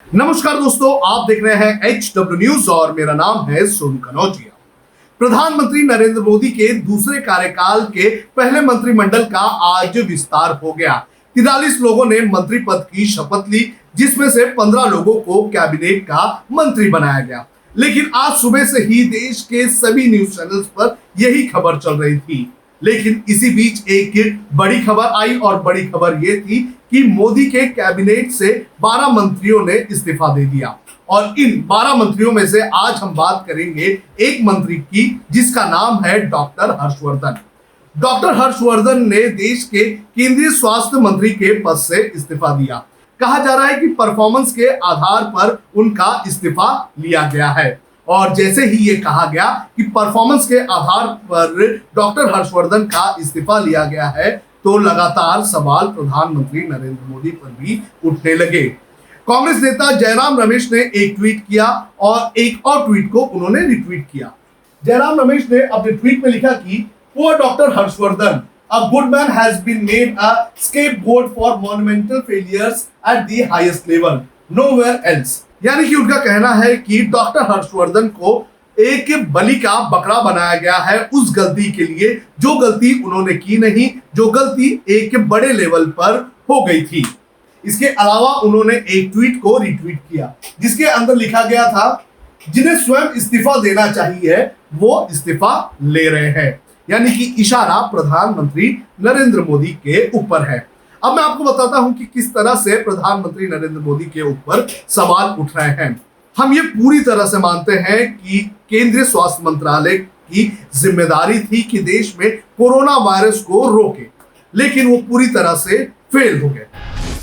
नमस्कार दोस्तों, आप देख रहे हैं HW न्यूज और मेरा नाम है सोनू कनौजिया। प्रधानमंत्री नरेंद्र मोदी के दूसरे कार्यकाल के पहले मंत्रिमंडल का आज विस्तार हो गया। 43 लोगों ने मंत्री पद की शपथ ली, जिसमें से 15 लोगों को कैबिनेट का मंत्री बनाया गया। लेकिन आज सुबह से ही देश के सभी न्यूज चैनल्स पर यही खबर चल रही थी। लेकिन इसी बीच एक बड़ी खबर आई और बड़ी खबर यह थी कि मोदी के कैबिनेट से 12 मंत्रियों ने इस्तीफा दे दिया। और इन 12 मंत्रियों में से आज हम बात करेंगे एक मंत्री की, जिसका नाम है डॉक्टर हर्षवर्धन। डॉक्टर हर्षवर्धन ने देश के केंद्रीय स्वास्थ्य मंत्री के पद से इस्तीफा दिया। कहा जा रहा है कि परफॉर्मेंस के आधार पर उनका इस्तीफा लिया गया है। और जैसे ही ये कहा गया कि परफॉर्मेंस के आधार पर डॉक्टर हर्षवर्धन का इस्तीफा लिया गया है, तो लगातार सवाल प्रधानमंत्री नरेंद्र मोदी पर भी उठने लगे। कांग्रेस नेता जयराम रमेश ने एक ट्वीट किया और एक और ट्वीट को उन्होंने रिट्वीट किया। जयराम रमेश ने अपने ट्वीट में लिखा कि poor doctor Harshvardhan, a good man has been made a scapegoat for monumental failures at the highest level, nowhere else। यानी कि उनका कहना है कि डॉक्टर हर्षवर्धन को एक बलि का बकरा बनाया गया है उस गलती के लिए जो गलती उन्होंने की नहीं, जो गलती एक बड़े लेवल पर हो गई थी। इसके अलावा उन्होंने एक ट्वीट को रिट्वीट किया, जिसके अंदर लिखा गया था, जिन्हें स्वयं इस्तीफा देना चाहिए वो इस्तीफा ले रहे हैं। यानी कि इशारा प्रधानमंत्री नरेंद्र मोदी के ऊपर है। अब मैं आपको बताता हूं कि किस तरह से प्रधानमंत्री नरेंद्र मोदी के ऊपर सवाल उठ रहे हैं। हम ये पूरी तरह से मानते हैं कि केंद्रीय स्वास्थ्य मंत्रालय की जिम्मेदारी थी कि देश में कोरोना वायरस को रोके, लेकिन वो पूरी तरह से फेल हो गए।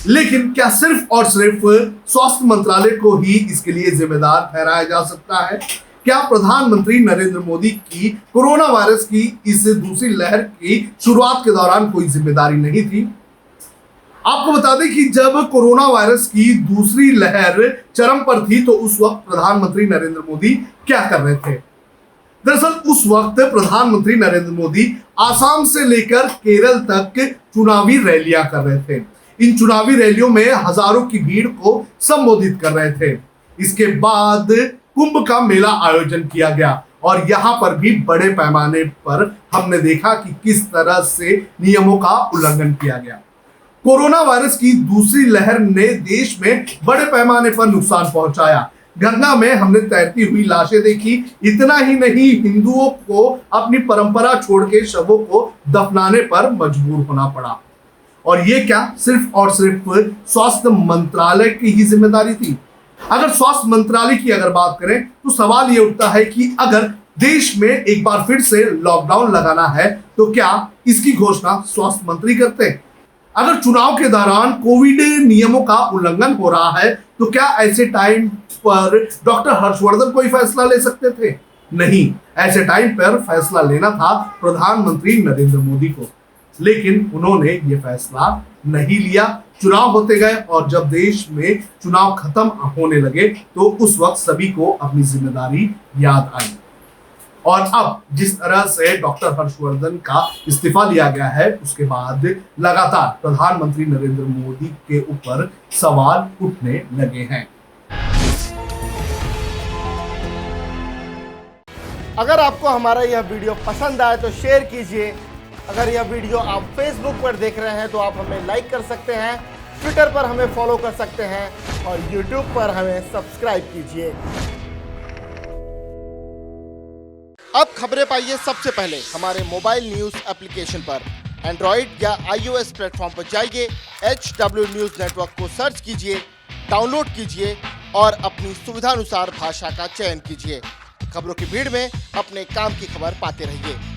लेकिन क्या सिर्फ और सिर्फ स्वास्थ्य मंत्रालय को ही इसके लिए जिम्मेदार ठहराया जा सकता है? क्या प्रधानमंत्री नरेंद्र मोदी की कोरोना वायरस की इस दूसरी लहर की शुरुआत के दौरान कोई जिम्मेदारी नहीं थी? आपको बता दें कि जब कोरोना वायरस की दूसरी लहर चरम पर थी, तो उस वक्त प्रधानमंत्री नरेंद्र मोदी क्या कर रहे थे? दरअसल उस वक्त प्रधानमंत्री नरेंद्र मोदी आसाम से लेकर केरल तक चुनावी रैलियां कर रहे थे। इन चुनावी रैलियों में हजारों की भीड़ को संबोधित कर रहे थे। इसके बाद कुंभ का मेला आयोजन किया गया और यहाँ पर भी बड़े पैमाने पर हमने देखा कि किस तरह से नियमों का उल्लंघन किया गया। कोरोना वायरस की दूसरी लहर ने देश में बड़े पैमाने पर नुकसान पहुंचाया। गंगा में हमने तैरती हुई लाशें देखी। इतना ही नहीं, हिंदुओं को अपनी परंपरा छोड़ के शवों को दफनाने पर मजबूर होना पड़ा। और ये क्या सिर्फ और सिर्फ स्वास्थ्य मंत्रालय की ही जिम्मेदारी थी? अगर स्वास्थ्य मंत्रालय की अगर बात करें तो सवाल ये उठता है कि अगर देश में एक बार फिर से लॉकडाउन लगाना है, तो क्या इसकी घोषणा स्वास्थ्य मंत्री करते हैं? अगर चुनाव के दौरान कोविड नियमों का उल्लंघन हो रहा है, तो क्या ऐसे टाइम पर डॉक्टर हर्षवर्धन कोई फैसला ले सकते थे? नहीं, ऐसे टाइम पर फैसला लेना था प्रधानमंत्री नरेंद्र मोदी को। लेकिन उन्होंने ये फैसला नहीं लिया। चुनाव होते गए और जब देश में चुनाव खत्म होने लगे, तो उस वक्त सभी को अपनी जिम्मेदारी याद आई। और अब जिस तरह से डॉक्टर हर्षवर्धन का इस्तीफा लिया गया है, उसके बाद लगातार प्रधानमंत्री नरेंद्र मोदी के ऊपर सवाल उठने लगे हैं। अगर आपको हमारा यह वीडियो पसंद आए तो शेयर कीजिए। अगर यह वीडियो आप फेसबुक पर देख रहे हैं तो आप हमें लाइक कर सकते हैं, ट्विटर पर हमें फॉलो कर सकते हैं और यूट्यूब पर हमें सब्सक्राइब कीजिए। अब खबरें पाइए सबसे पहले हमारे मोबाइल न्यूज एप्लीकेशन पर। एंड्रॉइड या iOS प्लेटफॉर्म पर जाइए, HW न्यूज नेटवर्क को सर्च कीजिए, डाउनलोड कीजिए और अपनी सुविधानुसार भाषा का चयन कीजिए। खबरों की भीड़ में अपने काम की खबर पाते रहिए।